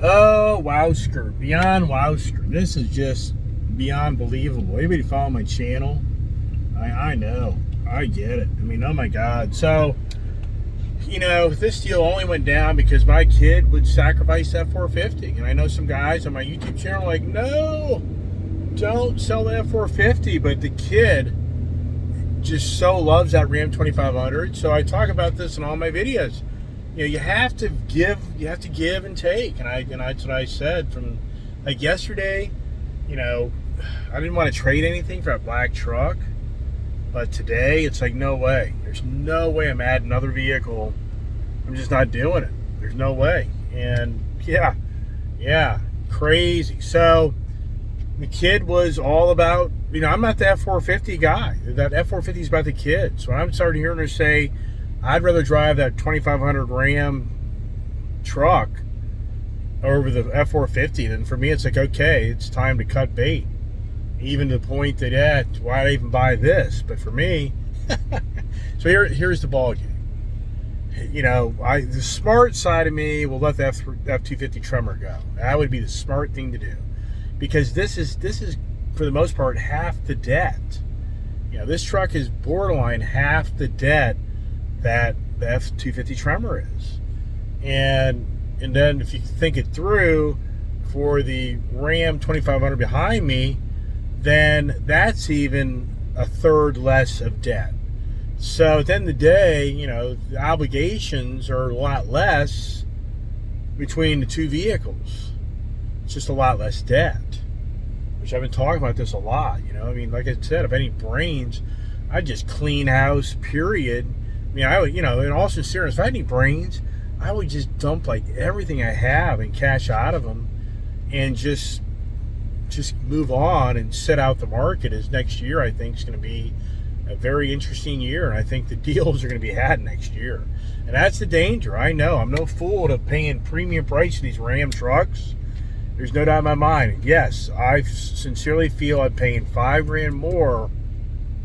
Oh, wowsker. Beyond wowsker. This is just beyond believable. Anybody follow my channel? I know. I get it. I mean, oh my God. So, this deal only went down because my kid would sacrifice that 450. And I know some guys on my YouTube channel are like, no, don't sell that 450. But the kid just so loves that Ram 2500. So I talk about this in all my videos. You have to give and take. And that's what I said from like yesterday. I didn't want to trade anything for that black truck. But today, it's like, no way. There's no way I'm adding another vehicle. I'm just not doing it. There's no way. And yeah, crazy. So the kid was all about, I'm not the F450 guy. That F450 is about the kid. So I'm starting hearing her say, I'd rather drive that 2500 Ram truck over the F450. Than for me, it's like, okay, it's time to cut bait. Even to the point that, why'd I even buy this? But for me, so here's the ball game. The smart side of me will let the F250 Tremor go. That would be the smart thing to do, because this is for the most part half the debt. This truck is borderline half the debt that the F250 Tremor is, and then if you think it through, for the Ram 2500 behind me, then that's even a third less of debt. So at the end of the day, the obligations are a lot less between the two vehicles. It's just a lot less debt, which I've been talking about this a lot. Like I said, if any brains, I'd just clean house, period. I would, in all sincerity, if I had any brains, I would just dump like everything I have and cash out of them and just move on and set out the market. As next year, I think, is going to be a very interesting year, and I think the deals are going to be had next year. And that's the danger. I know I'm no fool to paying premium price for these Ram trucks. There's no doubt in my mind. Yes, I sincerely feel I'm paying $5,000 more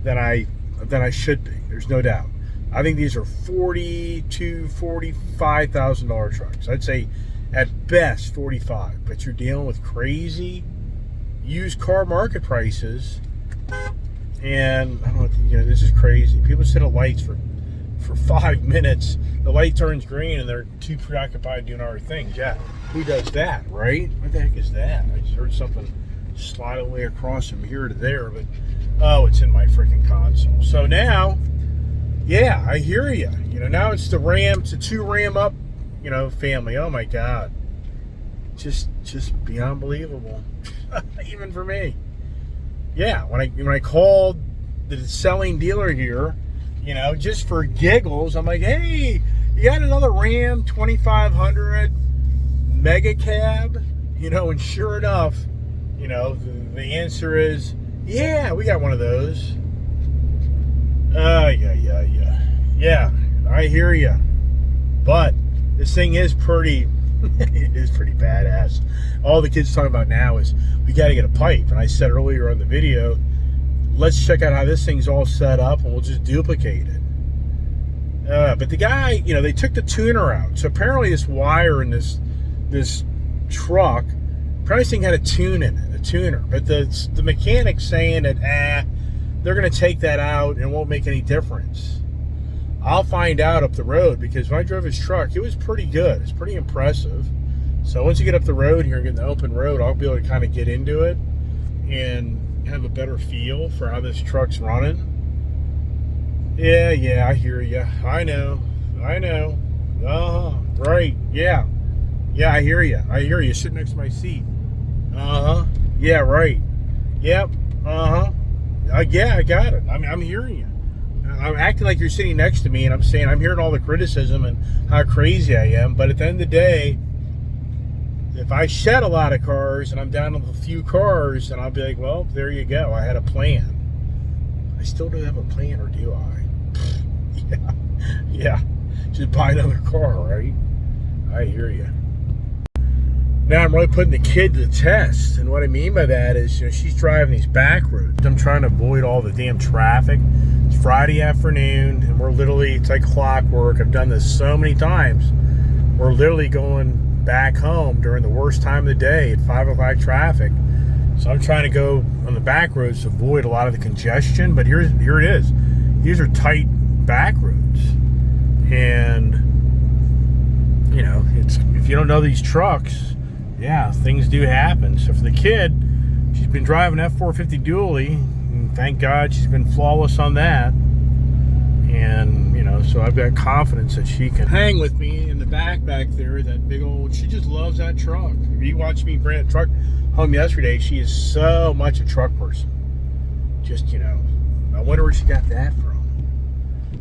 than I should be. There's no doubt. I think these are $40,000 to $45,000 trucks. I'd say at best 45, but you're dealing with crazy used car market prices, and I don't know, this is crazy. People sit at lights for 5 minutes, the light turns green, and they're too preoccupied doing other things. Yeah, who does that, right? What the heck is that? I just heard something slide away across from here to there, but it's in my freaking console. So now, yeah, I hear you. Now it's the Ram, it's a 2 Ram up, family. Oh my God, just beyond believable. Even for me. Yeah, when I called the selling dealer here, just for giggles, I'm like, hey, you got another Ram 2500 mega cab? And sure enough, the answer is, yeah, we got one of those. Yeah, I hear you. But this thing is pretty it is pretty badass. All the kids talking about now is we got to get a pipe. And I said earlier on the video, let's check out how this thing's all set up, and we'll just duplicate it. But the guy, they took the tuner out. So apparently this wire in this truck, apparently this thing had a tune in it, a tuner. But the mechanic's saying that they're going to take that out and it won't make any difference. I'll find out up the road, because when I drove his truck, it was pretty good. It's pretty impressive. So once you get up the road here and get in the open road, I'll be able to kind of get into it and have a better feel for how this truck's running. Yeah, I hear you. I know. Right. Yeah, I hear you. Sitting next to my seat. Yeah, right. Yep. Yeah, I got it. I'm hearing you. I'm acting like you're sitting next to me, and I'm saying I'm hearing all the criticism and how crazy I am. But at the end of the day, if I shed a lot of cars and I'm down to a few cars, then I'll be like, well, there you go. I had a plan. I still don't have a plan, or do I? Yeah. Just buy another car, right? I hear you. Now I'm really putting the kid to the test, and what I mean by that is, she's driving these back roads. I'm trying to avoid all the damn traffic. It's Friday afternoon, and we're literally, it's like clockwork. I've done this so many times. We're literally going back home during the worst time of the day at 5 o'clock traffic. So I'm trying to go on the back roads to avoid a lot of the congestion. But here it is. These are tight back roads. And, you know, it's if you don't know these trucks, yeah, things do happen. So for the kid, she's been driving F450 dually. And thank God she's been flawless on that. And, you know, so I've got confidence that she can hang with me in the back there, that big old, she just loves that truck. If you watch me bring that truck home yesterday, she is so much a truck person. Just, you know, I wonder where she got that from.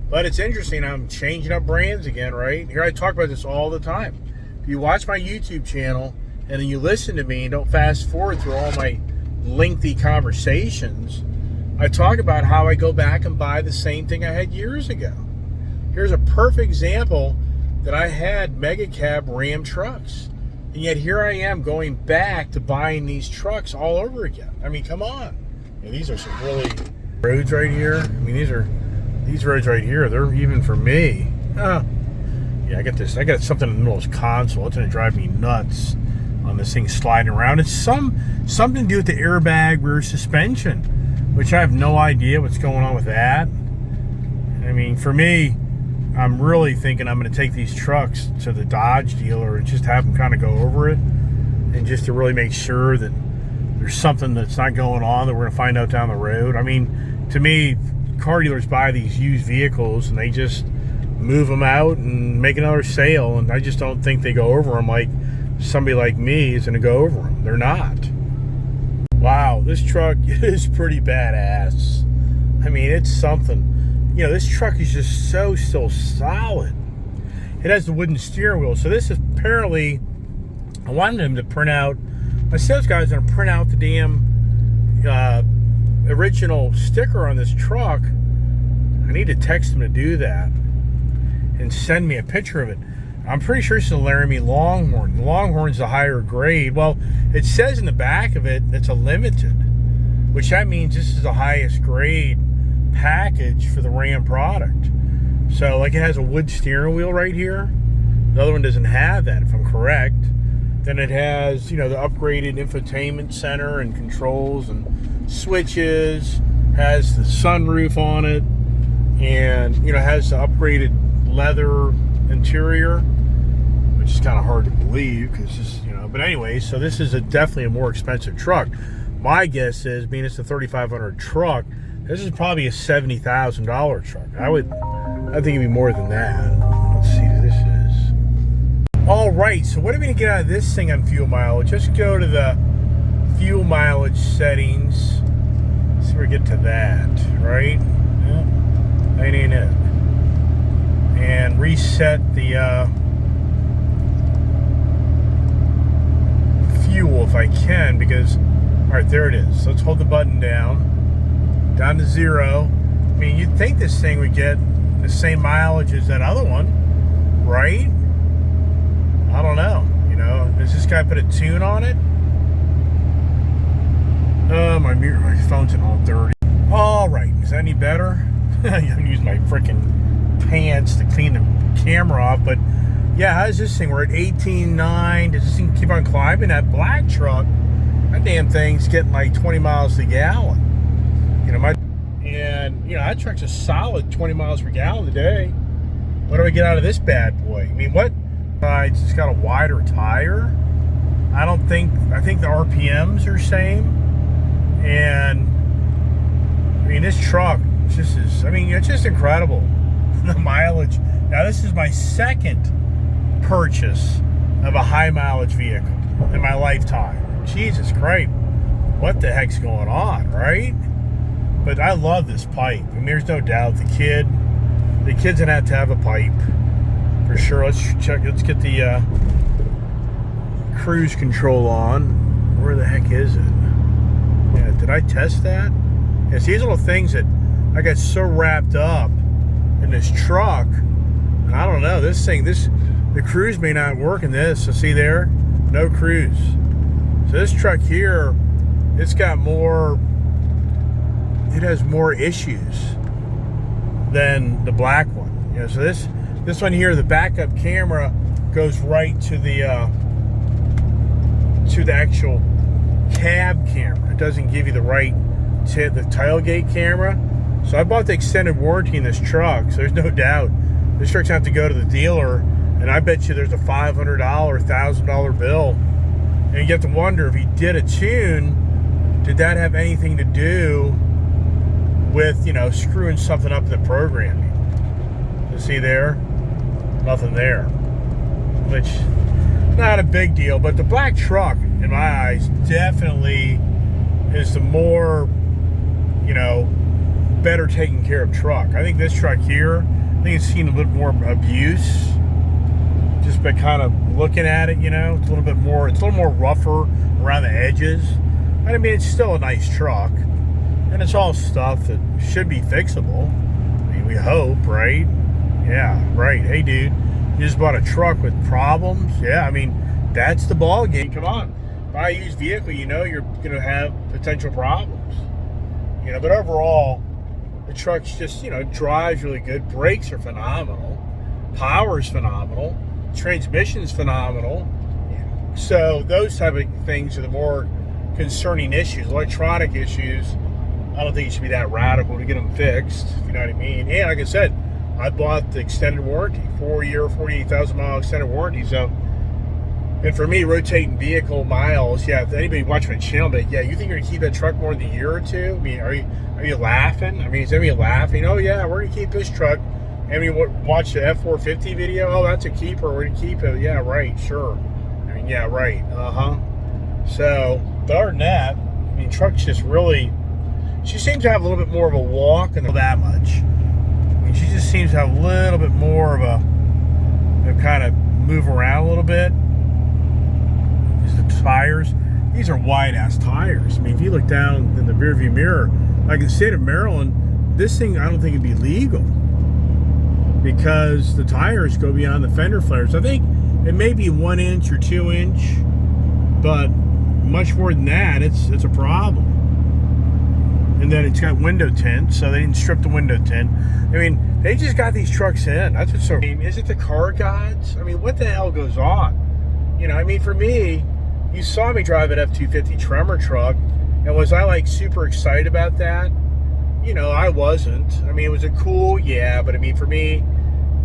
But it's interesting, I'm changing up brands again, right? Here I talk about this all the time. If you watch my YouTube channel and then you listen to me and don't fast forward through all my lengthy conversations, I talk about how I go back and buy the same thing I had years ago. Here's a perfect example that I had mega cab Ram trucks. And yet here I am going back to buying these trucks all over again. I mean, come on. And these are some really roads right here. I mean, these roads right here, they're even for me. Yeah, I got something in the middle of this console. It's gonna drive me nuts on this thing sliding around. It's something to do with the airbag rear suspension, which I have no idea what's going on with that. I mean, for me, I'm really thinking I'm going to take these trucks to the Dodge dealer and just have them kind of go over it, and just to really make sure that there's something that's not going on that we're going to find out down the road. I mean, to me, car dealers buy these used vehicles and they just move them out and make another sale, and I just don't think they go over them like somebody like me is going to go over them. They're not. Wow, this truck is pretty badass. I mean, it's something. You know, this truck is just so still solid. It has the wooden steering wheel. So this is apparently, I wanted him to print out, my sales guy's going to print out the damn original sticker on this truck. I need to text him to do that and send me a picture of it. I'm pretty sure it's a Laramie Longhorn. The Longhorn's a higher grade. Well, it says in the back of it it's a limited, which that means this is the highest grade package for the Ram product. So, like, it has a wood steering wheel right here. The other one doesn't have that, if I'm correct. Then it has, you know, the upgraded infotainment center and controls and switches. Has the sunroof on it, and, you know, has the upgraded leather interior, which is kind of hard to believe because this, you know, but anyway, so this is definitely a more expensive truck. My guess is, being it's a 3,500 truck, this is probably a $70,000 truck. I think it'd be more than that. Let's see who this is. All right, so what are we gonna get out of this thing on fuel mileage? Just go to the fuel mileage settings. Let's see if we get to that, right? Yeah, that ain't it. And reset the fuel if I can, because, all right, there it is. So let's hold the button down to 0. I mean, you'd think this thing would get the same mileage as that other one, right? I don't know. You know, does this guy put a tune on it? My phone's in all dirty. All right, is that any better? I'm using my freaking pants to clean the camera off, but yeah, how's this thing? We're at 18.9. Does this thing keep on climbing? That black truck, that damn thing's getting like 20 miles a gallon. You know, that truck's a solid 20 miles per gallon a day. What do I get out of this bad boy? I mean, what? It's got a wider tire. I think the RPMs are same. And I mean, this truck just is, I mean, it's just incredible. The mileage. Now, this is my second purchase of a high mileage vehicle in my lifetime. Jesus Christ, what the heck's going on, right? But I love this pipe. I mean, there's no doubt the kid's gonna have to have a pipe for sure. Let's get the cruise control on. Where the heck is it? Yeah, did I test that? It's these little things that I got so wrapped up in this truck. I don't know, the cruise may not work in this. So see there, no cruise. So this truck here, it has more issues than the black one. You know, so this one here, the backup camera goes right to the through the actual cab camera. It doesn't give you the the tailgate camera. So I bought the extended warranty in this truck, so there's no doubt this truck's gonna have to go to the dealer, and I bet you there's a $500, $1,000 bill. And you have to wonder, if he did a tune, did that have anything to do with, you know, screwing something up in the programming? You see there? Nothing there. Which, not a big deal, but the black truck, in my eyes, definitely is the more, you know, better taken care of truck. I think this truck here, I think it's seen a little more abuse just by kind of looking at it, you know. It's a little more rougher around the edges. I mean, it's still a nice truck, and it's all stuff that should be fixable. I mean, we hope, right? Yeah, right. Hey, dude, you just bought a truck with problems? Yeah, I mean, that's the ball game. Come on. Buy a used vehicle, you know you're going to have potential problems. You know, but overall, the truck's just, you know, drives really good. Brakes are phenomenal. Power's phenomenal. Transmission's phenomenal. So those type of things are the more concerning issues. Electronic issues, I don't think it should be that radical to get them fixed, if you know what I mean. And like I said, I bought the extended warranty, 4-year, 48,000 mile extended warranty. So, and for me, rotating vehicle miles, yeah, if anybody watching my channel, but yeah, you think you're gonna keep that truck more than a year or two? I mean, are you laughing? I mean, is anybody laughing? Oh yeah, we're gonna keep this truck. And we watch the F450 video. Oh, that's a keeper. We're gonna keep it. Yeah, right. Sure. I mean, yeah, right. So, but other than that, I mean, truck's just really. She seems to have a little bit more of a walk, and that much. I mean, she just seems to have a little bit more of a kind of move around a little bit. The tires. These are wide ass tires. I mean, if you look down in the rearview mirror, like in the state of Maryland, this thing I don't think it'd be legal, because the tires go beyond the fender flares. I think it may be 1 inch or 2 inch, but much more than that, it's a problem. And then it's got window tint, so they didn't strip the window tint. I mean, they just got these trucks in. That's what's so. I mean, is it the car gods? I mean, what the hell goes on? You know, I mean, for me, you saw me drive an F-250 Tremor truck, and was I like super excited about that? You know, I wasn't. I mean, was it cool? Yeah, but I mean, for me,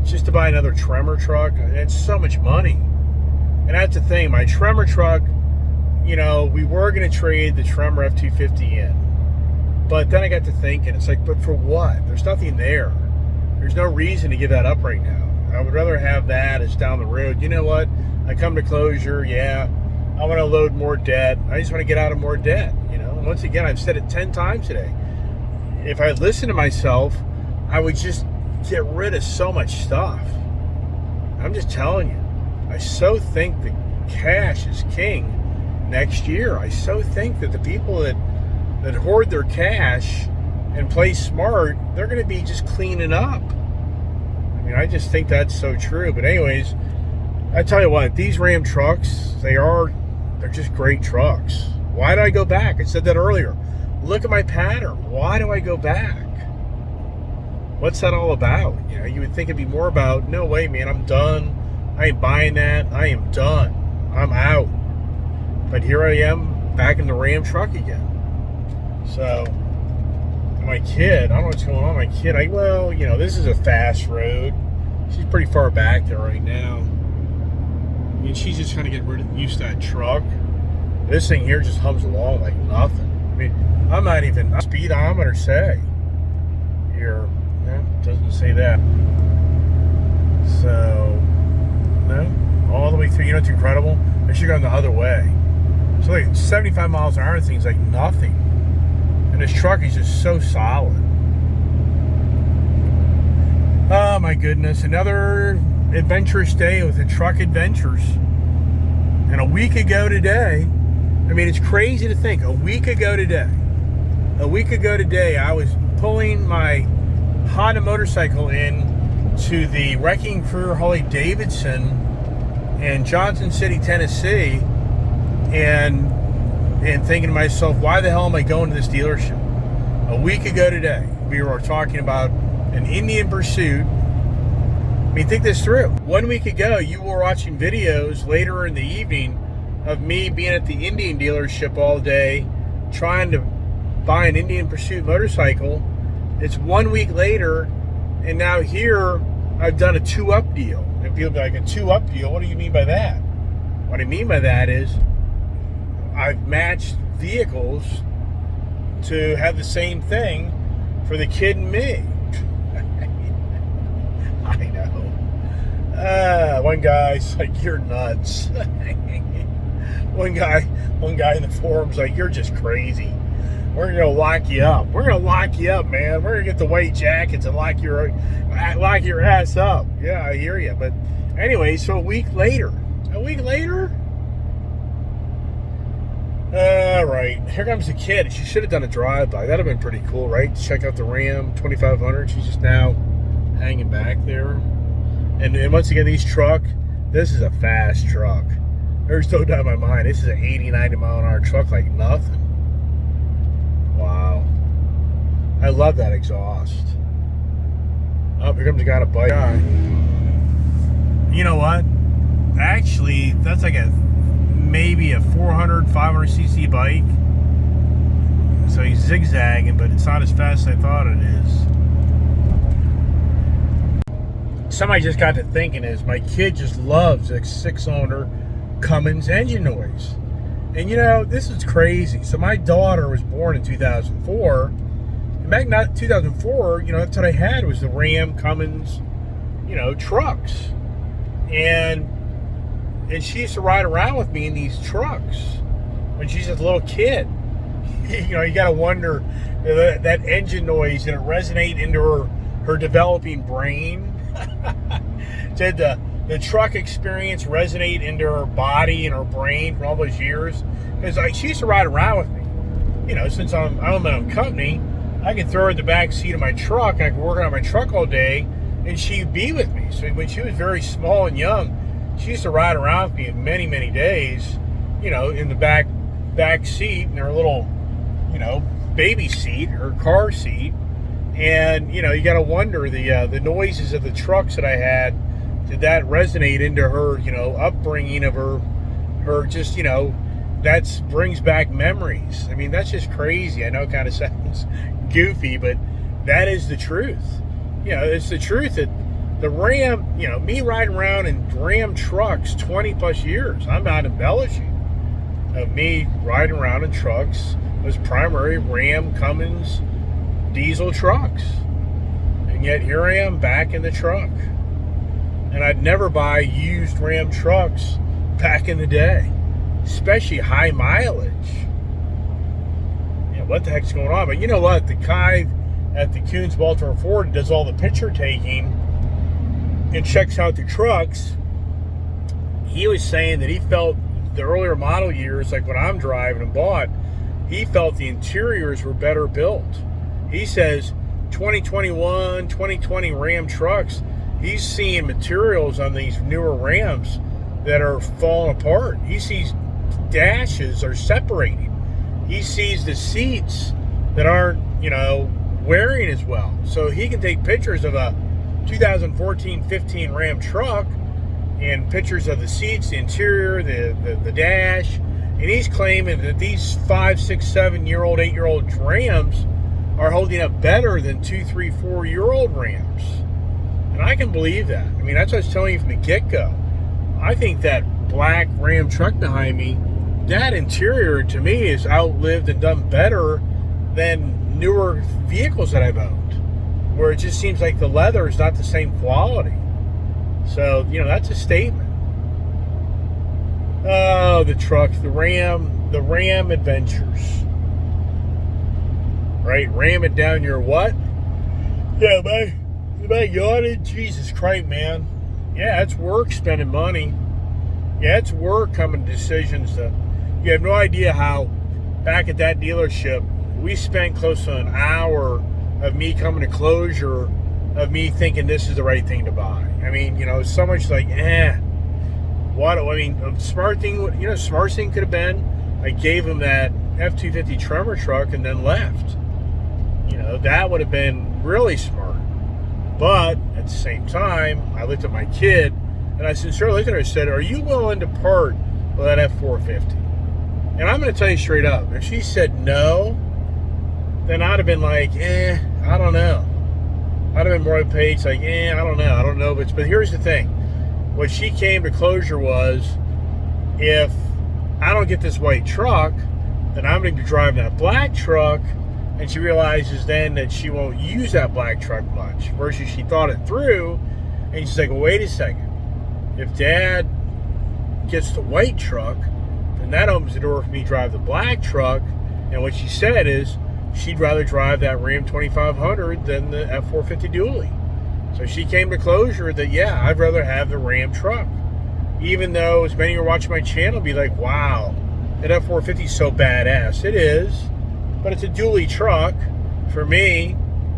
just to buy another Tremor truck, it's so much money. And that's the thing, my Tremor truck, you know, we were going to trade the Tremor F-250 in. But then I got to thinking, it's like, but for what? There's nothing there. There's no reason to give that up right now. I would rather have that as down the road. You know what? I come to closure, yeah. I want to load more debt. I just want to get out of more debt, you know. And once again, I've said it 10 times today. If I listened to myself, I would just get rid of so much stuff. I'm just telling you. I so think that cash is king next year. I so think that the people that hoard their cash and play smart, they're going to be just cleaning up. I mean, I just think that's so true. But anyways, I tell you what, these Ram trucks, they're just great trucks. Why did I go back? I said that earlier. Look at my pattern. Why do I go back? What's that all about? You know, you would think it'd be more about, no way, man, I'm done. I ain't buying that. I am done. I'm out. But here I am back in the Ram truck again. So, my kid, I don't know what's going on. My kid, well, you know, this is a fast road. She's pretty far back there right now. I mean, she's just trying to get used to that truck. This thing here just hums along like nothing. I mean, I'm not even speedometer say. Here, it doesn't say that. So, no, all the way through. You know what's incredible? I should have gone the other way. So like 75 miles an hour, thing's like nothing. And this truck is just so solid. Oh my goodness, another adventurous day with the truck adventures. And a week ago today, I mean, it's crazy to think, a week ago today, I was pulling my Honda motorcycle in to the Wrecking Crew Harley Davidson in Johnson City, Tennessee, and thinking to myself, why the hell am I going to this dealership? A week ago today, we were talking about an Indian Pursuit. I mean, think this through. 1 week ago, you were watching videos later in the evening of me being at the Indian dealership all day trying to buy an Indian Pursuit motorcycle. It's 1 week later, and now here I've done a 2-up deal. And people be like, a 2-up deal? What do you mean by that? What I mean by that is I've matched vehicles to have the same thing for the kid and me. I know. One guy's like, you're nuts. One guy in the forum's like, you're just crazy. We're gonna lock you up. We're gonna lock you up, man. We're gonna get the white jackets and lock your ass up. Yeah, I hear you. But anyway, so a week later. All right, here comes the kid. She should have done a drive-by. That'd have been pretty cool, right? To check out the Ram 2500. She's just now hanging back there. And once again, this is a fast truck. There's no doubt in my mind. This is an 80, 90 mile an hour truck like nothing. Wow. I love that exhaust. Oh, here comes a guy on a bike. You know what? Actually, that's like maybe a 400, 500cc bike. So he's zigzagging, but it's not as fast as I thought it is. Somebody just got to thinking my kid just loves a 6-cylinder Cummins engine noise. And you know, this is crazy. So my daughter was born in 2004. And back in 2004, you know, that's what I had was the Ram Cummins, you know, trucks. And she used to ride around with me in these trucks when she's a little kid. You know, you got to wonder, that engine noise, did it resonate into her developing brain? Did the truck experience resonate into her body and her brain for all those years? Because she used to ride around with me. You know, since I own my own company, I could throw her in the back seat of my truck and I could work on my truck all day and she'd be with me. So when she was very small and young, she used to ride around with me many, many days, you know, in the back seat in her little, you know, baby seat, her car seat. And, you know, you got to wonder the noises of the trucks that I had, did that resonate into her, you know, upbringing of her just, you know, that brings back memories. I mean, that's just crazy. I know it kind of sounds goofy, but that is the truth. You know, it's the truth that the Ram, you know, me riding around in Ram trucks 20 plus years, I'm not embellishing. Of me riding around in trucks was primary Ram Cummins diesel trucks. And yet here I am back in the truck. And I'd never buy used Ram trucks back in the day, especially high mileage. You know, what the heck's going on? But you know what? The guy at the Coons Baltimore Ford does all the picture taking and checks out the trucks. He was saying that he felt the earlier model years, like when I'm driving and bought, he felt the interiors were better built. He says 2021, 2020 Ram trucks, he's seeing materials on these newer Rams that are falling apart. He sees dashes are separating. He sees the seats that aren't, you know, wearing as well. So he can take pictures of a 2014-15 Ram truck and pictures of the seats, the interior, the dash, and he's claiming that these 5, 6, 7-year-old, 8-year-old Rams are holding up better than 2, 3, 4-year-old Rams. And I can believe that. I mean, that's what I was telling you from the get-go. I think that black Ram truck behind me, that interior to me is outlived and done better than newer vehicles that I've owned, where it just seems like the leather is not the same quality. So, you know, that's a statement. Oh, the trucks, the Ram adventures. Right? Ram it down your what? Yeah, am I yawning? Jesus Christ, man. Yeah, it's work spending money. Yeah, it's work coming to decisions. You have no idea how, back at that dealership, we spent close to an hour of me coming to closure, of me thinking this is the right thing to buy. I mean, you know, so much like, what? I mean, a smart thing, you know, smart thing could have been, I gave him that F-250 Tremor truck and then left. You know, that would have been really smart. But at the same time, I looked at my kid and I sincerely looked at her and said, are you willing to part with that F450? And I'm going to tell you straight up, if she said no, then I'd have been like, I don't know. I'd have been more on the page like, I don't know. But here's the thing. What she came to closure was, if I don't get this white truck, then I'm going to drive that black truck. And she realizes then that she won't use that black truck much. Versus she thought it through, and she's like, well, wait a second. If Dad gets the white truck, then that opens the door for me to drive the black truck. And what she said is she'd rather drive that Ram 2500 than the F450 dually. So she came to closure that, yeah, I'd rather have the Ram truck. Even though as many who are watching my channel be like, wow, that F450 is so badass. It is, but it's a dually truck. For me,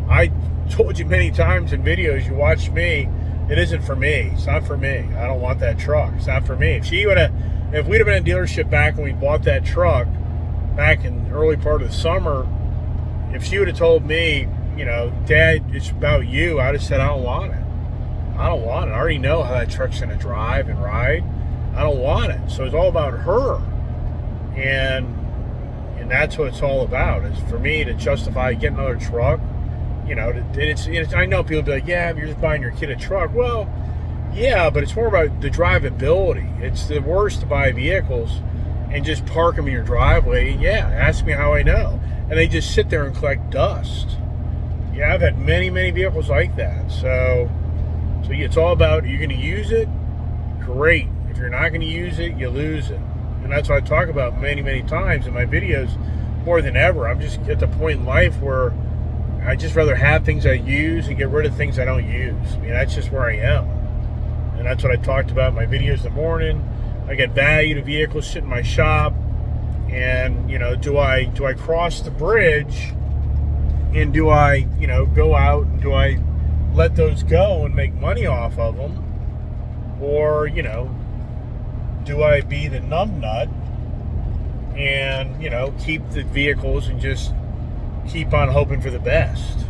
I told you many times in videos, you watch me, it isn't for me. It's not for me. I don't want that truck. It's not for me. If we'd have been in a dealership back when we bought that truck back in the early part of the summer, if she would have told me, you know, Dad, it's about you, I'd have said, I don't want it. I don't want it. I already know how that truck's going to drive and ride. I don't want it. So it's all about her. And that's what it's all about, is for me to justify getting another truck. You know, I know people be like, yeah, but you're just buying your kid a truck. Well, yeah, but it's more about the drivability. It's the worst to buy vehicles and just park them in your driveway. And yeah, ask me how I know. And they just sit there and collect dust. Yeah, I've had many, many vehicles like that. So it's all about, you're going to use it, great. If you're not going to use it, you lose it. And that's what I talk about many, many times in my videos, more than ever. I'm just at the point in life where I just rather have things I use and get rid of things I don't use. I mean, that's just where I am. And that's what I talked about in my videos in the morning. I get value to vehicles sitting in my shop. And, you know, do I cross the bridge, and do I, you know, go out and do I let those go and make money off of them? Or, you know, do I be the numbnut and, you know, keep the vehicles and just keep on hoping for the best?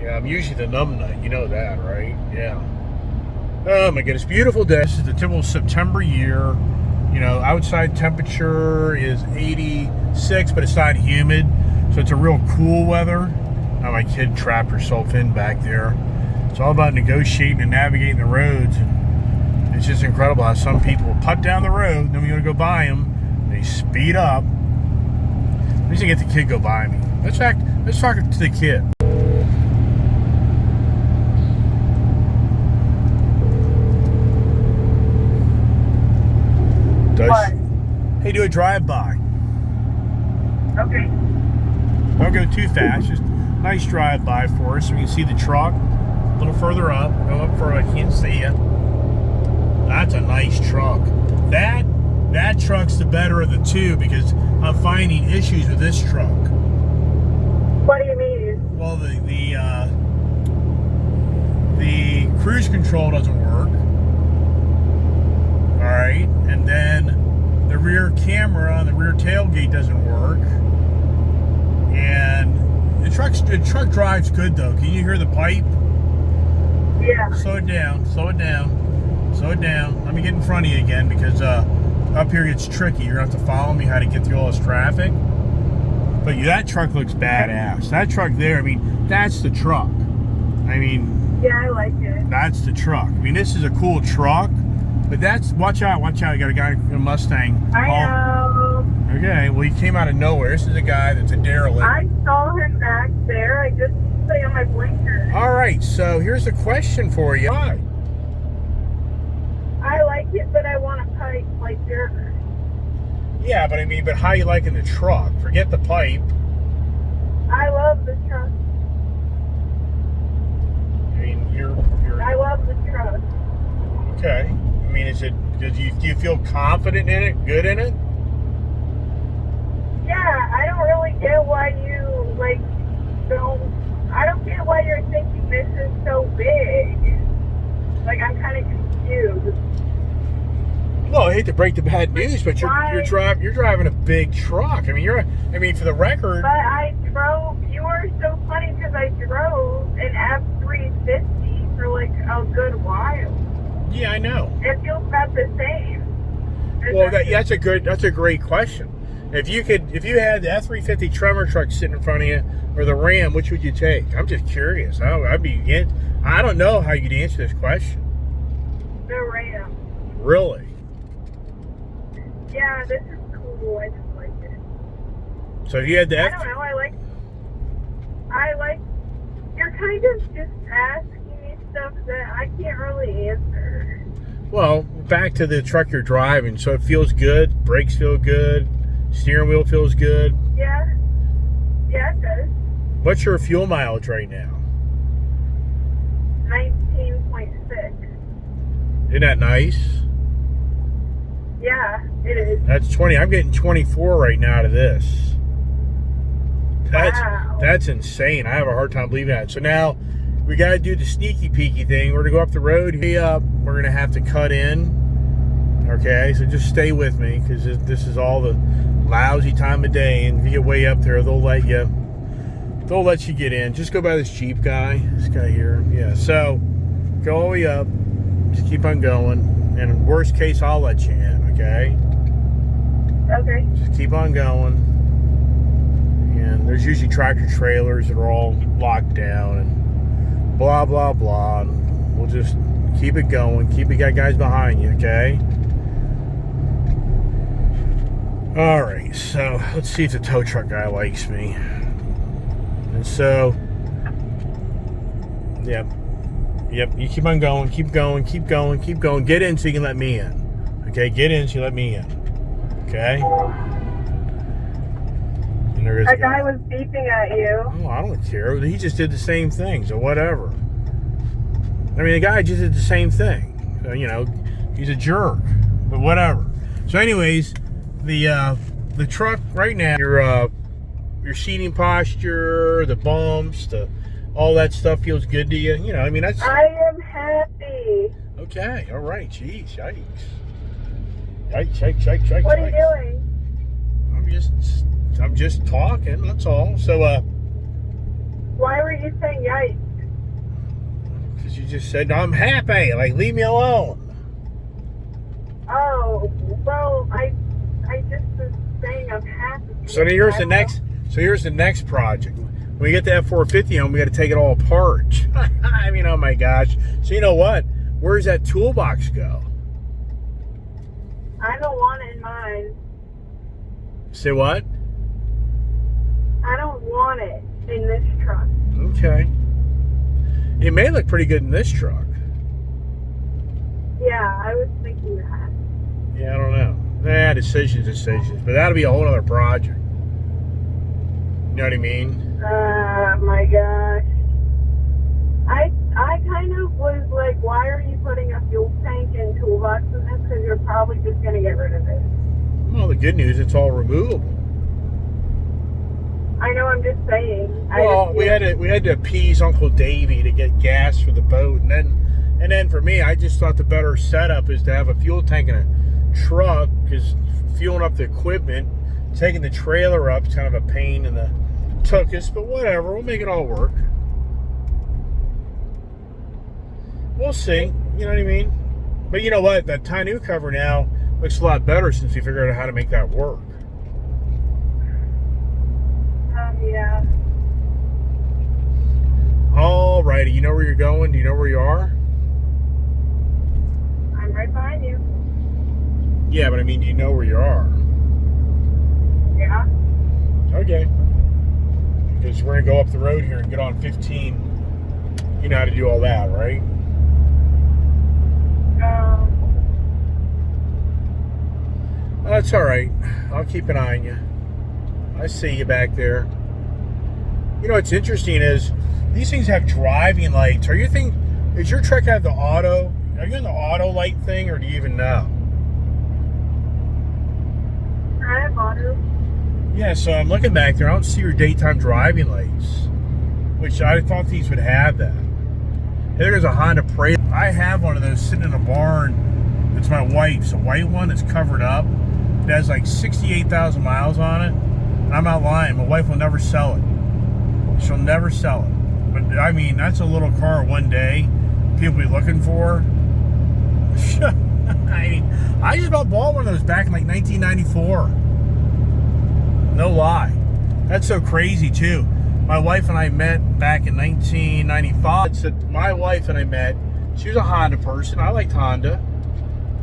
Yeah, I'm usually the numbnut. You know that, right? Yeah. Oh my goodness, beautiful day. This is the typical September year. You know, outside temperature is 86, but it's not humid. So it's a real cool weather. Now my kid trapped herself in back there. It's all about negotiating and navigating the roads. And it's just incredible how some people will putt down the road, then we gotta go by them. They speed up. I'm just gonna get the kid go by me. Let's talk to the kid. What? Hey, do a drive-by. Okay. Don't go too fast. Just nice drive-by for us so we can see the truck. A little further up. Go up further. I can't see you. That's a nice truck. That truck's the better of the two, because I'm finding issues with this truck. What do you mean? Well, the cruise control doesn't work. All right, and then the rear camera on the rear tailgate doesn't work. And the truck drives good though. Can you hear the pipe? Yeah. Slow it down. Slow it down. Slow it down. Let me get in front of you again, because up here it's tricky. You're gonna have to follow me how to get through all this traffic. But that truck looks badass. That truck there, I mean, that's the truck. I mean, yeah, I like it. That's the truck. I mean, this is a cool truck. But watch out. You got a guy in a Mustang. I know. Okay, well, he came out of nowhere. This is a guy that's a derelict. I saw him back there. I just put on my blinker. All right, so here's a question for you. Why? I like it, but I want a pipe like yours. Yeah, but I mean, how you liking the truck? Forget the pipe. I love the truck. I mean, I love the truck. Okay. I mean, do you feel confident in it? Good in it? Yeah, I don't really get why you I don't get why you're thinking this is so big. Like, I'm kind of confused. Well, I hate to break the bad news, but you're driving a big truck. I mean, for the record. But I drove. You were so funny because I drove an F350 for like a good while. Yeah, I know. It feels about the same. Well, that's a great question. If you had the F-350 Tremor truck sitting in front of you, or the Ram, which would you take? I'm just curious. I don't know how you'd answer this question. The Ram. Really? Yeah, this is cool. I just like it. So if you had the I don't know. I like. You're kind of just asking me stuff that I can't really answer. Well, back to the truck you're driving. So it feels good. Brakes feel good. Steering wheel feels good. Yeah. Yeah, it does. What's your fuel mileage right now? 19.6. Isn't that nice? Yeah, it is. That's 20. I'm getting 24 right now out of this. Wow. That's insane. I have a hard time believing that. So now we got to do the sneaky peeky thing. We're going to go up the road. We're going to have to cut in. Okay, so just stay with me because this is all the lousy time of day. And if you get way up there, they'll let you get in. Just go by this Jeep guy. This guy here. Yeah, so go all the way up. Just keep on going. And in worst case, I'll let you in, okay? Okay. Just keep on going. And there's usually tractor trailers that are all locked down and blah, blah, blah. And we'll just keep it going. Keep it, got guys behind you, okay? All right, so let's see if the tow truck guy likes me. And so, yep, you keep on going, keep going. Get in so you can let me in. Okay, get in so you let me in. Okay? And there is a guy was beeping at you. Oh, I don't care. He just did the same thing, so whatever. I mean, the guy just did the same thing. So, he's a jerk, but whatever. So anyways, the truck right now, your seating posture, the bumps, all that stuff feels good to you. That's. I am happy. Okay, all right. Jeez, yikes. Yikes. What are you doing? I'm just talking. That's all. So, why were you saying yikes? Because you just said I'm happy. Like, leave me alone. Oh, well, I just was saying I'm happy. So here's the next project. When we get the F-450 home, we got to take it all apart. I mean, oh my gosh. So you know what? Where does that toolbox go? I don't want it in mine. Say what? I don't want it in this truck. Okay. It may look pretty good in this truck. Yeah, I was thinking that. Yeah, I don't know. Decisions. But that'll be a whole other project. You know what I mean? My gosh. I kind of was like, why are you putting a fuel tank and toolbox in this? Because you're probably just going to get rid of it. Well, the good news, it's all removable. I know, I'm just saying. Well, we had to appease Uncle Davey to get gas for the boat, and then for me, I just thought the better setup is to have a fuel tank in a truck, because fueling up the equipment, taking the trailer up is kind of a pain in the tuchus, but whatever, we'll make it all work. We'll see, you know what I mean? But you know what? That tonneau cover now looks a lot better since we figured out how to make that work. Yeah. Alrighty, you know where you're going? Do you know where you are? I'm right behind you. Yeah, but I mean, do you know where you are? Yeah. Okay. Because we're going to go up the road here and get on 15. You know how to do all that, right? Oh, that's all right. I'll keep an eye on you. I see you back there. You know what's interesting is these things have driving lights. Does your truck have the auto? Are you in the auto light thing, or do you even know? I have auto. Yeah, so I'm looking back there. I don't see your daytime driving lights, which I thought these would have that. There's a Honda Prey. I have one of those sitting in a barn. It's my wife's, a white one that's covered up. It has like 68,000 miles on it. And I'm not lying. My wife will never sell it. She'll never sell it. But I mean, that's a little car one day people be looking for. I mean, I just about bought one of those back in like 1994. No lie. That's so crazy too. My wife and I met back in 1995. So my wife and I met. She was a Honda person. I liked Honda.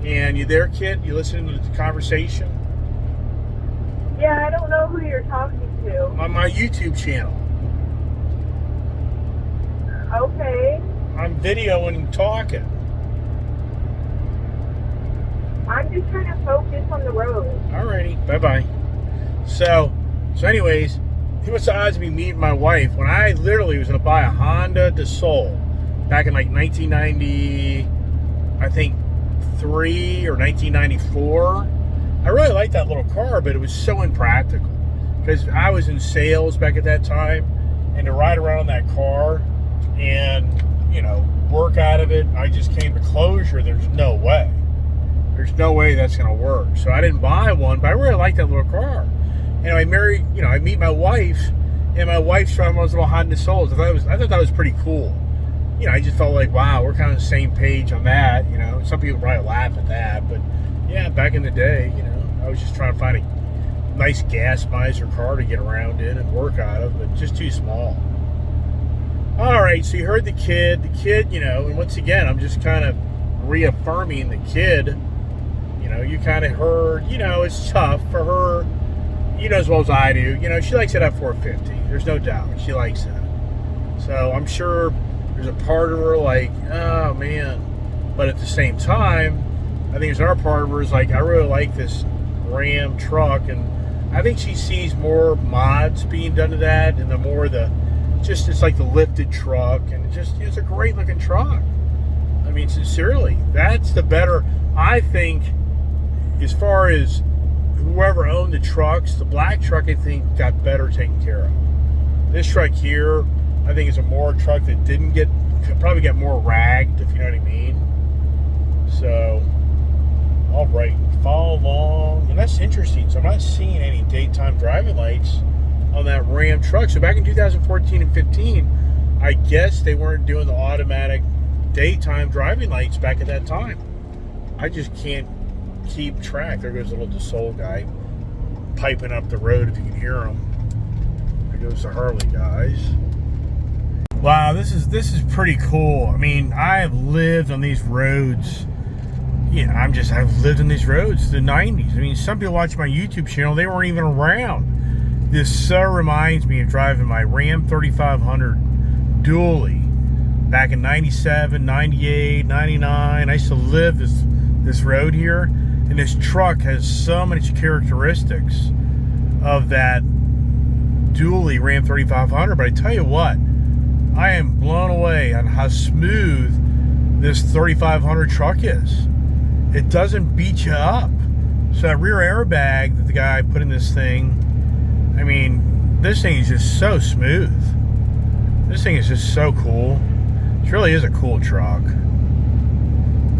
And you there, kid? You listening to the conversation? Yeah, I don't know who you're talking to. On my YouTube channel. Okay. I'm videoing and talking. I'm just trying to focus on the road. Alrighty. Bye-bye. So anyways, what's the odds of me meeting my wife when I literally was going to buy a Honda DeSoul back in like 1990, I think 3 or 1994. I really liked that little car, but it was so impractical because I was in sales back at that time, and to ride around in that car and, you know, work out of it, I just came to closure. There's no way that's going to work. So I didn't buy one, but I really liked that little car. And I meet my wife, and my wife's driving one of those little Honda Souls. I thought that was pretty cool. You know, I just felt like, wow, we're kind of the same page on that. You know, some people probably laugh at that, but yeah, back in the day, you know, I was just trying to find a nice gas miser car to get around in and work out of, but just too small. All right, so you heard the kid, you know, and once again, I'm just kind of reaffirming the kid. You know, you kind of heard, you know, it's tough for her. You know as well as I do, you know, she likes that F450. There's no doubt. She likes that. So I'm sure there's a part of her like, oh, man. But at the same time, I think there's another part of her is like, I really like this Ram truck. And I think she sees more mods being done to that and it's like the lifted truck. And it's a great looking truck. I mean, sincerely, that's the better, I think, as far as whoever owned the trucks, the black truck, I think, got better taken care of. This truck here, I think, is a more truck that could probably get more ragged, if you know what I mean. So, all right, follow along. And that's interesting. So I'm not seeing any daytime driving lights on that Ram truck. So back in 2014 and 15, I guess they weren't doing the automatic daytime driving lights back at that time. I just can't keep track. There goes the little DeSoul guy piping up the road, if you can hear him. There goes the Harley guys. Wow, this is pretty cool. I mean, I have lived on these roads. Yeah, I've lived on these roads the 90s. I mean, some people watch my YouTube channel, they weren't even around. This so reminds me of driving my Ram 3500 dually back in 97, 98, 99. I used to live this road here. And this truck has so many characteristics of that dually Ram 3500. But I tell you what, I am blown away on how smooth this 3500 truck is. It doesn't beat you up. So that rear airbag that the guy put in this thing, I mean, this thing is just so smooth. This thing is just so cool. It really is a cool truck.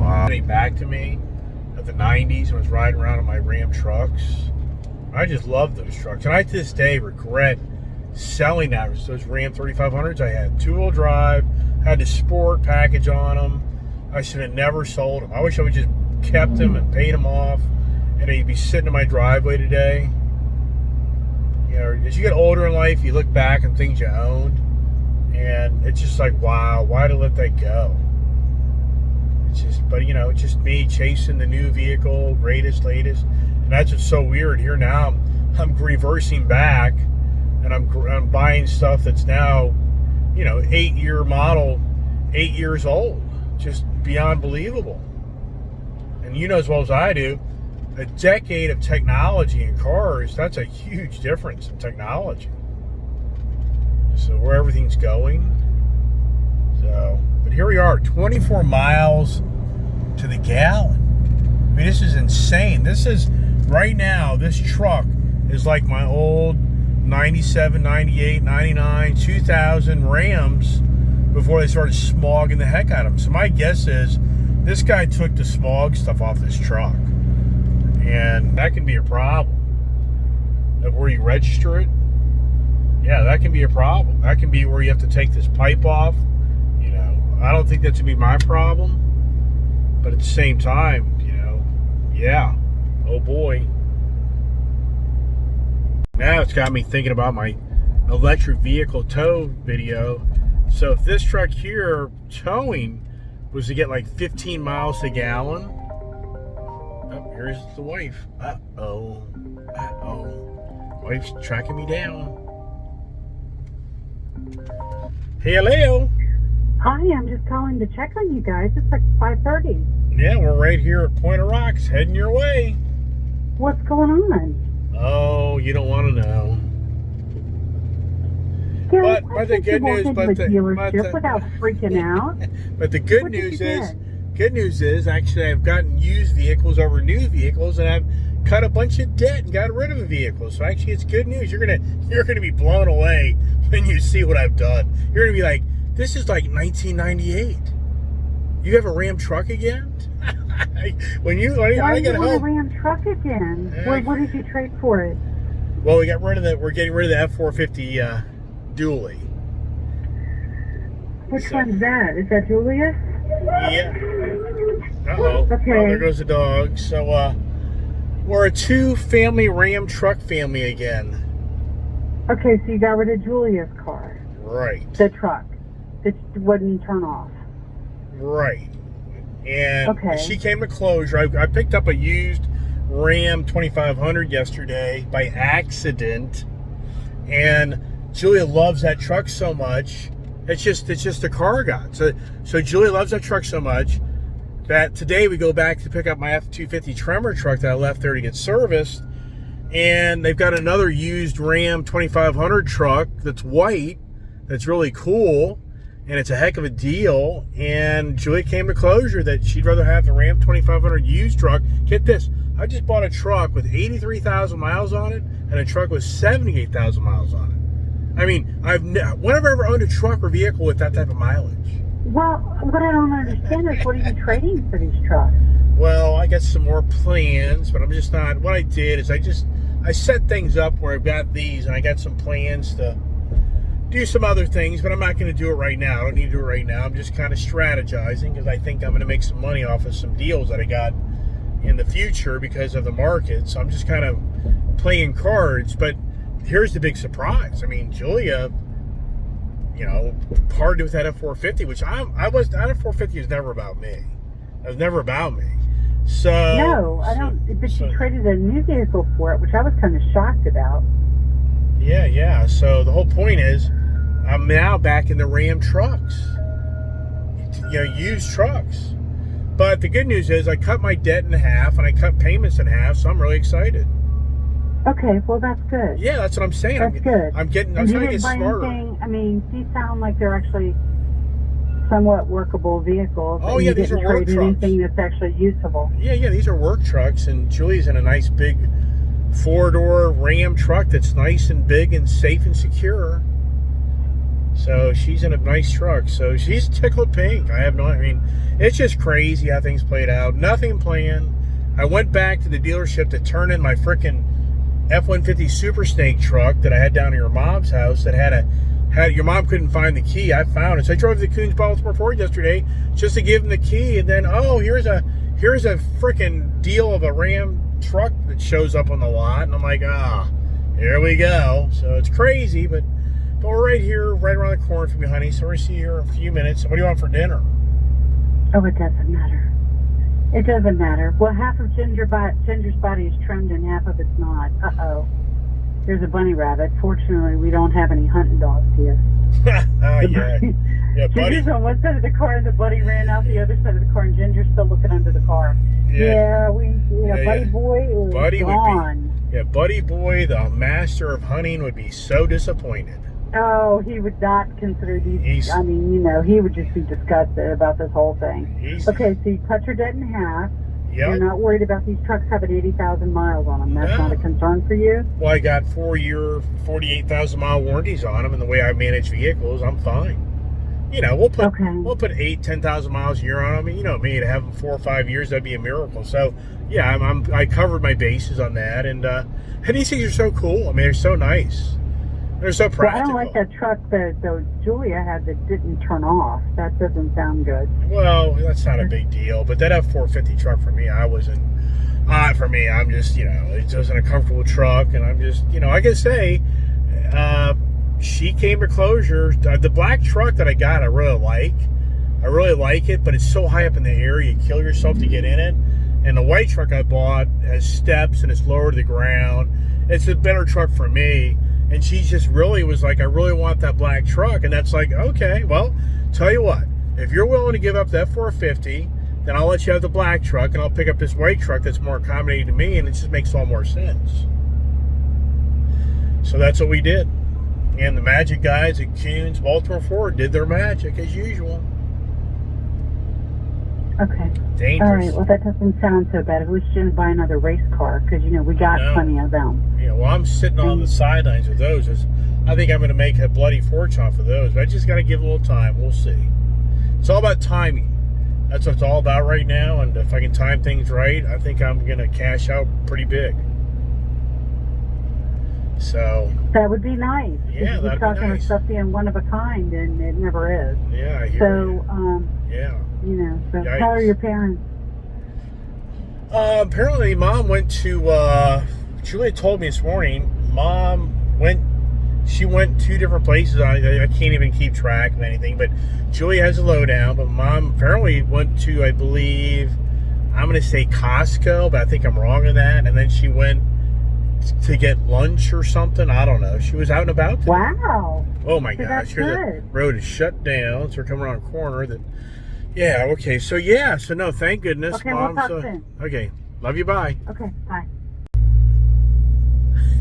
Wow. Back to me. The 90s when I was riding around in my Ram trucks. I just love those trucks, and I to this day regret selling those Ram 3500s I had. Two-wheel drive, had the sport package on them. I should have never sold them. I wish I would just kept them and paid them off, and they'd be sitting in my driveway today. You know, as you get older in life, you look back on things you owned, and it's just like, wow, why did I let that go? But you know, it's just me chasing the new vehicle, greatest, latest, and that's just so weird. Here now, I'm reversing back, and I'm buying stuff that's now, you know, 8-year model, 8 years old, just beyond believable. And you know as well as I do, a decade of technology in cars—that's a huge difference in technology. So where everything's going. So, but here we are, 24 miles to the gallon. I mean, this is insane. This is, right now, this truck is like my old 97, 98, 99, 2000 Rams before they started smogging the heck out of them. So my guess is this guy took the smog stuff off this truck. And that can be a problem. Of where you register it, yeah, that can be a problem. That can be where you have to take this pipe off. You know, I don't think that's going to be my problem. But at the same time, you know, Yeah. Oh boy. Now it's got me thinking about my electric vehicle tow video. So if this truck here towing was to get like 15 miles a gallon. Oh, here's the wife. Uh-oh. Uh-oh. Wife's tracking me down. Hey, hello. Hi, I'm just calling to check on you guys. It's like 5:30. Yeah, we're right here at Point of Rocks, heading your way. What's going on? Oh, you don't want to know. Gary, But the good news, dealership without freaking out. But the good What news did you is, get? actually I've gotten used vehicles over new vehicles, and I've cut a bunch of debt and got rid of a vehicle. So actually, it's good news. You're gonna be blown away when you see what I've done. You're gonna be like, this is like 1998. You have a Ram truck again? when Why I do get you want a home. Ram truck again? What did you trade for it? Well, we're getting rid of the F450 dually. Which one's that? Is that Julius? Yeah. Uh-oh. Okay. Oh, there goes the dog. So, we're a two-family Ram truck family again. Okay, so you got rid of Julia's car. Right. The truck. That wouldn't turn off. Right. And Okay. she came to closure. I picked up a used Ram 2500 yesterday by accident. And Julia loves that truck so much. It's just a car god. So Julia loves that truck so much that today we go back to pick up my F-250 Tremor truck that I left there to get serviced, and they've got another used Ram 2500 truck that's white, that's really cool, and it's a heck of a deal. And Julia came to closure that she'd rather have the Ram 2500 used truck. Get this, I just bought a truck with 83,000 miles on it and a truck with 78,000 miles on it. I mean, when have I ever owned a truck or vehicle with that type of mileage? Well, what I don't understand is what are you trading for these trucks? Well, I got some more plans, but I'm just not. What I did is I set things up where I've got these, and I got some plans to do some other things, but I'm not going to do it right now. I don't need to do it right now. I'm just kind of strategizing because I think I'm going to make some money off of some deals that I got in the future because of the market. So I'm just kind of playing cards. But here's the big surprise. I mean, Julia, parted with that F450, which that F450 is never about me. It was never about me. So No, I don't. But you traded a new vehicle for it, which I was kind of shocked about. Yeah. So the whole point is, I'm now back in the Ram trucks. Used trucks. But the good news is, I cut my debt in half and I cut payments in half. So I'm really excited. Okay, well that's good. Yeah, that's what I'm saying. That's good. I'm trying to get smarter. I mean, these sound like they're actually somewhat workable vehicles. Oh yeah, these are work trucks. Anything that's actually usable. Yeah, these are work trucks, and Julie's in a nice big 4-door Ram truck that's nice and big and safe and secure. So she's in a nice truck. So she's tickled pink. I mean, it's just crazy how things played out. Nothing planned. I went back to the dealership to turn in my frickin' F-150 Super Snake truck that I had down at your mom's house that had your mom couldn't find the key. I found it. So I drove to the Coons Baltimore Ford yesterday just to give him the key, and then here's a freaking deal of a Ram truck that shows up on the lot, and I'm like, here we go. So it's crazy, but we're right here, right around the corner from you, honey. So we're gonna see you here in a few minutes. What do you want for dinner? Oh, it doesn't matter. It doesn't matter. Well, half of Ginger's body is trimmed and half of it's not. Uh-oh. There's a bunny rabbit. Fortunately, we don't have any hunting dogs here. Yeah, buddy. Ginger's on one side of the car and the buddy ran out the other side of the car, and Ginger's still looking under the car. Buddy Boy is gone. Buddy Boy, the master of hunting, would be so disappointed. Oh, he would not consider these. He would just be disgusted about this whole thing. Okay, so you cut your debt in half. Yep. You're not worried about these trucks having 80,000 miles on them. That's not a concern for you? Well, I got 4-year, 48,000-mile warranties on them, and the way I manage vehicles, I'm fine. We'll put 8,000, 10,000 miles a year on them. And you know me, to have them 4 or 5 years, that'd be a miracle. So, yeah, I covered my bases on that, and these things are so cool. I mean, they're so nice. They're so practical. Well, I don't like that truck that Julia had that didn't turn off. That doesn't sound good. Well, that's not a big deal. But that F-450 truck for me, I wasn't For me, I'm just, it wasn't a comfortable truck, and I'm just, I can say, she came to closure. The black truck that I got, I really like it, but it's so high up in the air, you kill yourself to get in it. And the white truck I bought has steps and it's lower to the ground. It's a better truck for me. And she just really was like, I really want that black truck. And that's like, okay, well, tell you what, if you're willing to give up that 450, then I'll let you have the black truck, and I'll pick up this white truck that's more accommodating to me, and it just makes all more sense. So that's what we did. And the magic guys at Kuhn's Baltimore Ford did their magic as usual. Okay. Dangerous. All right. Well, that doesn't sound so bad. We shouldn't buy another race car because, we got plenty of them. Yeah, well, I'm sitting on the sidelines with those. I think I'm going to make a bloody fortune off of those, but I just got to give it a little time. We'll see. It's all about timing. That's what it's all about right now, and if I can time things right, I think I'm going to cash out pretty big. So that would be nice. Yeah, that'd be talking nice. About stuff being one of a kind, and it never is. Yeah, I hear you. Yeah. So Yikes. How are your parents? Apparently, Mom went to. Julie told me this morning. She went 2 different places. I can't even keep track of anything, but Julie has a lowdown. But Mom apparently went to, I believe, I'm going to say Costco, but I think I'm wrong on that. And then she went to get lunch or something. I don't know. She was out and about today. Wow. Oh my gosh. Here the road is shut down. So we're coming around a corner that. Yeah, okay. So no, thank goodness. Okay, Mom, we'll talk soon. Okay. Love you, bye. Okay, bye.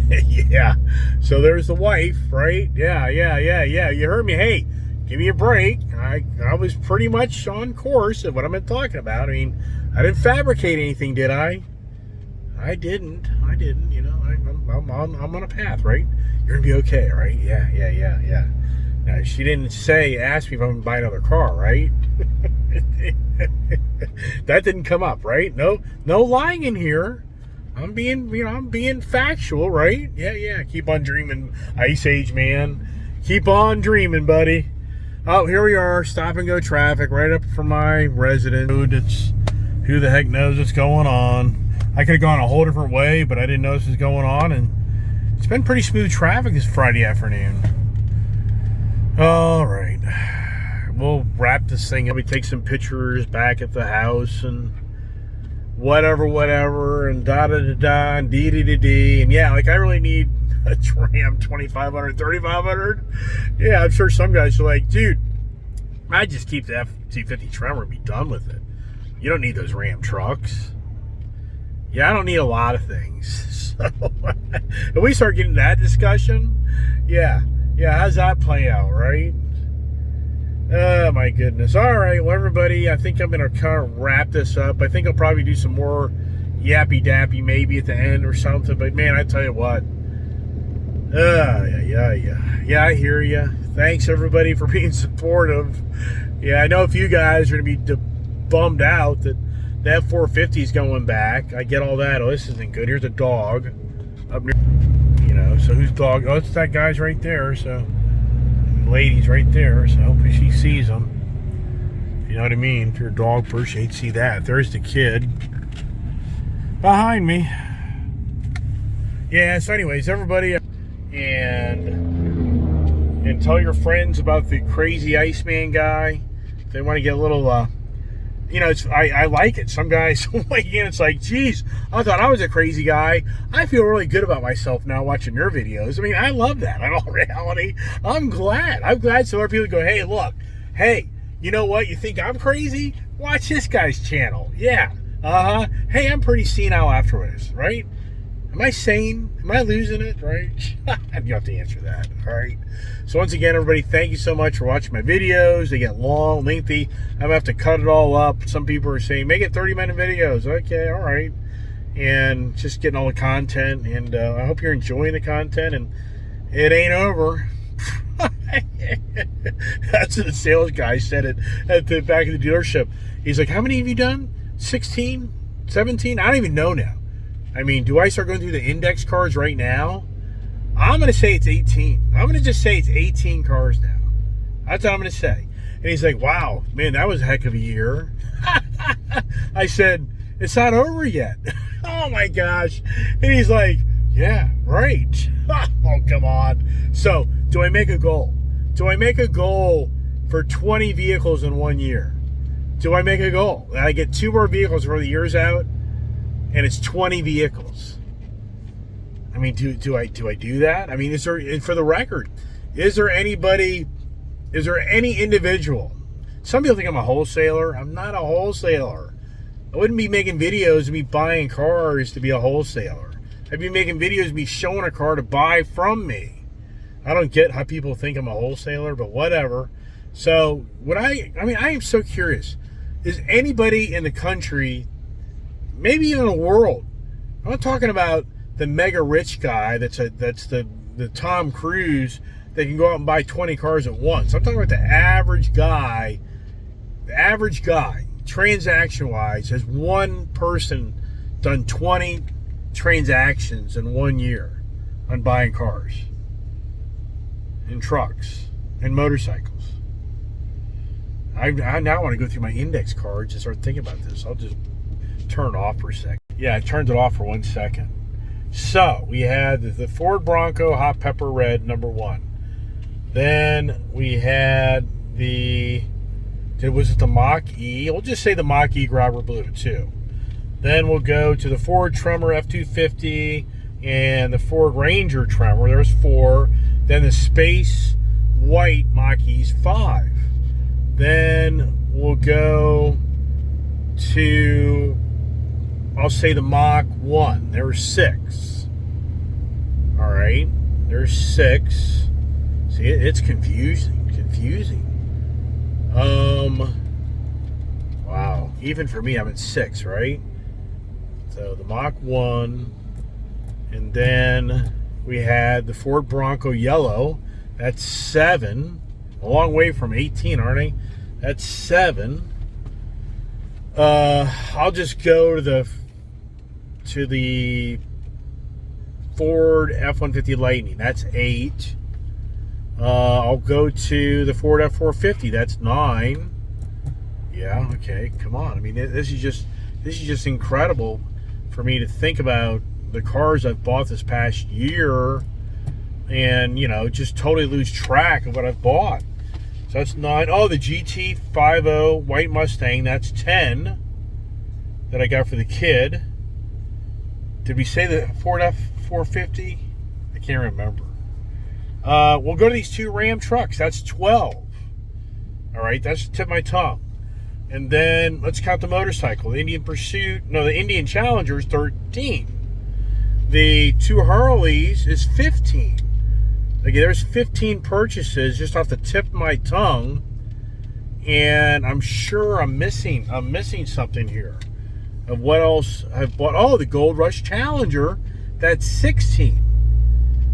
Yeah. So there's the wife, right? Yeah. You heard me. Hey, give me a break. I was pretty much on course of what I've been talking about. I mean, I didn't fabricate anything, did I? I didn't. I'm on a path, right? You're gonna be okay, right? Yeah. Now, she didn't ask me if I'm gonna buy another car, right? That didn't come up, right? No lying in here. I'm being factual, right? Yeah. Keep on dreaming, Ice Age man. Keep on dreaming, buddy. Oh, here we are, stop and go traffic right up from my residence. It's who the heck knows what's going on. I could have gone a whole different way, but I didn't know this was going on, and it's been pretty smooth traffic this Friday afternoon. All right, we'll wrap this thing up. We take some pictures back at the house and whatever, and da-da-da-da, and dee-dee-dee-dee. And yeah, like I really need a Ram 2500, 3500. Yeah, I'm sure some guys are like, dude, I'd just keep the F-250 Tremor and be done with it. You don't need those Ram trucks. Yeah, I don't need a lot of things. So, if we start getting that discussion, yeah, how's that play out, right? Oh, my goodness. All right, well, everybody, I think I'm going to kind of wrap this up. I think I'll probably do some more yappy-dappy maybe at the end or something. But, man, I tell you what. Yeah, I hear you. Thanks, everybody, for being supportive. Yeah, I know a few guys are going to be bummed out that that 450 is going back. I get all that. Oh, this isn't good. Here's a dog up near, so whose dog? Oh, it's that guy's right there, so... lady's right there, so hopefully she sees them. You know what I mean? If you're a dog person, you'd see that. There's the kid behind me. Yeah, so anyways, everybody, and tell your friends about the crazy Iceman guy. If they want to get a little, I like it. Some guys, it's like, geez, I thought I was a crazy guy. I feel really good about myself now watching your videos. I mean, I love that. In all reality, I'm glad so other people go, hey, look, hey, you know what? You think I'm crazy? Watch this guy's channel. Yeah. Hey, I'm pretty senile afterwards, right? Am I sane? Am I losing it, right? You have to answer that, all right? So once again, everybody, thank you so much for watching my videos. They get long, lengthy. I'm going to have to cut it all up. Some people are saying, make it 30-minute videos. Okay, all right. And just getting all the content. And I hope you're enjoying the content. And it ain't over. That's what the sales guy said it at the back of the dealership. He's like, how many have you done? 16? 17? I don't even know now. I mean, do I start going through the index cards right now? I'm going to say it's 18. I'm going to just say it's 18 cars now. That's what I'm going to say. And he's like, wow, man, that was a heck of a year. I said, it's not over yet. Oh my gosh. And he's like, yeah, right. Oh, come on. So, do I make a goal? Do I make a goal for 20 vehicles in 1 year? Do I make a goal? And I get 2 more vehicles before the year's out, and it's 20 vehicles. I mean, do I do that? I mean, is there, for the record, is there any individual? Some people think I'm a wholesaler. I'm not a wholesaler. I wouldn't be making videos of me buying cars to be a wholesaler. I'd be making videos of me showing a car to buy from me. I don't get how people think I'm a wholesaler, but whatever. So, I am so curious. Is anybody in the country, maybe even in the world, I'm not talking about the mega rich guy that's the Tom Cruise that can go out and buy 20 cars at once. I'm talking about the average guy. The average guy, transaction-wise, has one person done 20 transactions in 1 year on buying cars and trucks and motorcycles. I now want to go through my index cards and start thinking about this. I'll just turn it off for a second. Yeah, I turned it off for 1 second. So, we had the Ford Bronco Hot Pepper Red, number 1. Then we had was it the Mach-E? We'll just say the Mach-E Grabber Blue, too. Then we'll go to the Ford Tremor F250 and the Ford Ranger Tremor. There's 4. Then the Space White Mach-E's 5. Then we'll go to, I'll say the Mach 1. There were 6. All right. There's 6. See, it's confusing. Wow. Even for me, I'm at 6, right? So the Mach 1. And then we had the Ford Bronco Yellow. That's 7. A long way from 18, aren't they? That's 7. I'll just go to the Ford F-150 Lightning. That's 8. I'll go to the Ford F-450. That's 9. Yeah, okay, come on. I mean, this is just incredible for me to think about the cars I've bought this past year and, just totally lose track of what I've bought. So that's 9. Oh, the GT50 White Mustang, that's 10 that I got for the kid. Did we say the Ford F-450? I can't remember. We'll go to these 2 Ram trucks. That's 12. All right, that's the tip of my tongue. And then let's count the motorcycle. The Indian Pursuit, the Indian Challenger is 13. The 2 Harleys is 15. Okay, there's 15 purchases just off the tip of my tongue, and I'm sure I'm missing something here of what else I've bought. Oh, the Gold Rush Challenger, that's 16.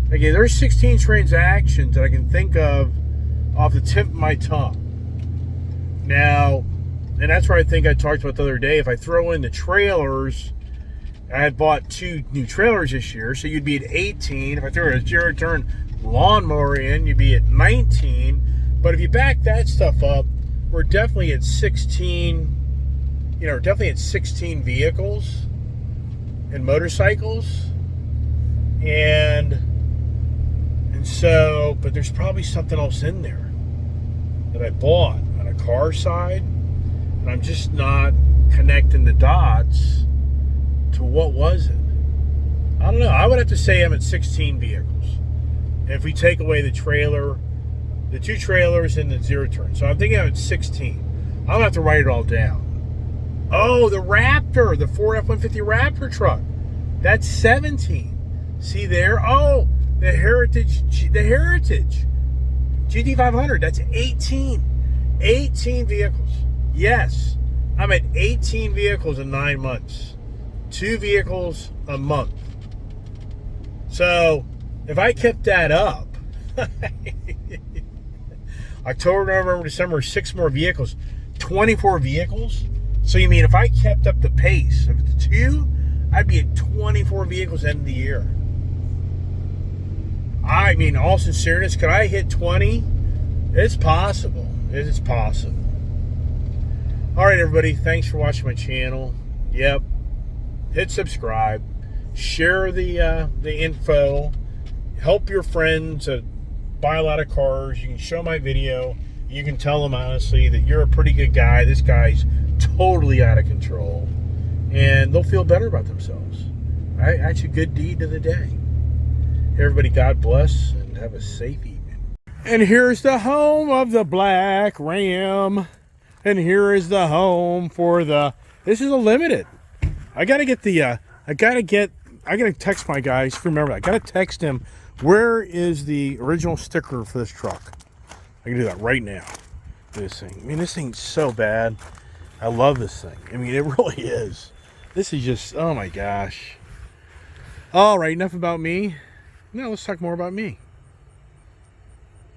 Okay, there's 16 transactions that I can think of off the tip of my tongue. Now, and that's where I think I talked about the other day. If I throw in the trailers, I had bought 2 new trailers this year, so you'd be at 18. If I throw a zero-turn lawnmower in, you'd be at 19. But if you back that stuff up, we're definitely at 16. Definitely at 16 vehicles and motorcycles, and so, but there's probably something else in there that I bought on a car side, and I'm just not connecting the dots to what was it. I don't know. I would have to say I'm at 16 vehicles. And if we take away the trailer, the 2 trailers and the zero-turn. So I'm thinking I'm at 16. I'm going to have to write it all down. Oh, the Raptor, the Ford F-150 Raptor truck. That's 17. See there? Oh, the Heritage GT500. That's 18. 18 vehicles. Yes, I'm at 18 vehicles in 9 months. 2 vehicles a month. So, if I kept that up, October, November, December, 6 more vehicles, 24 vehicles. So you mean if I kept up the pace of the 2, I'd be at 24 vehicles end of the year. I mean, all sincereness, could I hit 20? It's possible. It is possible. All right, everybody. Thanks for watching my channel. Yep. hit subscribe, share the info, help your friends buy a lot of cars. You can show my video. You can tell them honestly that you're a pretty good guy. This guy's totally out of control. And they'll feel better about themselves. Right? That's a good deed of the day. Everybody, God bless and have a safe evening. And here's the home of the black Ram. And here is the home for this is a limited. I gotta text my guys. Remember, I gotta text him. Where is the original sticker for this truck? I can do that right now. This thing. I mean, this thing's so bad. I love this thing. I mean, it really is. This is just, oh my gosh. All right, enough about me. Now let's talk more about me.